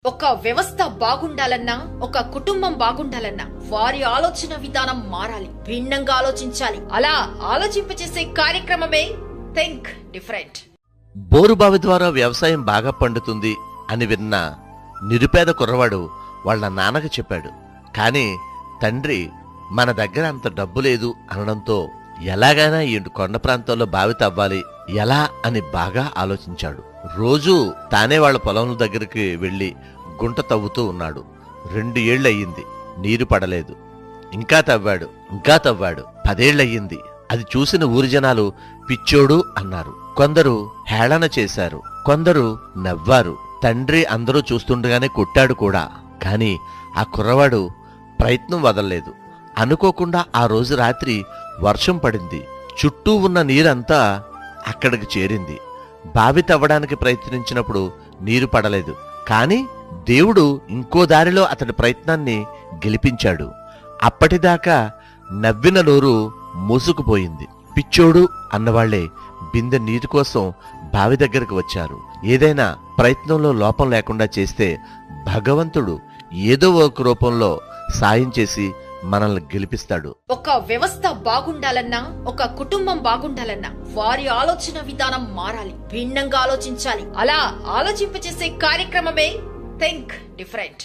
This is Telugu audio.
ఒక వ్యవస్థ బాగుండాలన్నా, ఒక కుటుంబం బాగుండాలన్నా వారి ఆలోచన విధానం మారాలి, భిన్నంగా ఆలోచించాలి. అలా ఆలోచింపచేసే కార్యక్రమమే థింక్ డిఫరెంట్. బోరుబావి ద్వారా వ్యవసాయం బాగా పండుతుంది అని విన్న నిరుపేద కుర్రవాడు వాళ్ళ నాన్నకు చెప్పాడు. కాని తండ్రి మన దగ్గర అంత డబ్బు లేదు అనడంతో ఎలాగైనా ఈ కొండ ప్రాంతంలో బావి తవ్వాలి ఎలా అని బాగా ఆలోచించాడు. రోజూ తానే వాళ్ళ పొలం దగ్గరికి వెళ్లి గుంట తవ్వుతూ ఉన్నాడు. 2 ఏళ్లయ్యింది, నీరు పడలేదు. ఇంకా తవ్వాడు, 10 ఏళ్లయ్యింది. అది చూసిన ఊరి జనాలు పిచ్చోడు అన్నారు. కొందరు హేళన చేశారు, కొందరు నవ్వారు. తండ్రి అందరూ చూస్తుండగానే కొట్టాడు కూడా. కాని ఆ కుర్రవాడు ప్రయత్నం వదల్లేదు. అనుకోకుండా ఆ రోజు రాత్రి వర్షం పడింది. చుట్టూ ఉన్న నీరంతా అక్కడికి చేరింది. బావి తవ్వడానికి ప్రయత్నించినప్పుడు నీరు పడలేదు. కాని దేవుడు ఇంకో దారిలో అతడి ప్రయత్నాన్ని గెలిపించాడు. అప్పటిదాకా నవ్విన నోరు మూసుకుపోయింది. పిచ్చోడు అన్నవాళ్లే బిందె నీటి కోసం బావి దగ్గరకు వచ్చారు. ఏదైనా ప్రయత్నంలో లోపం లేకుండా చేస్తే భగవంతుడు ఏదో ఒక రూపంలో సాయం చేసి మనల్ని గెలిపిస్తాడు. ఒక వ్యవస్థ బాగుండాలన్నా, ఒక కుటుంబం బాగుండాలన్నా వారి ఆలోచన విధానం మారాలి, భిన్నంగా ఆలోచించాలి. అలా ఆలోచింపచేసే కార్యక్రమమే థింక్ డిఫరెంట్.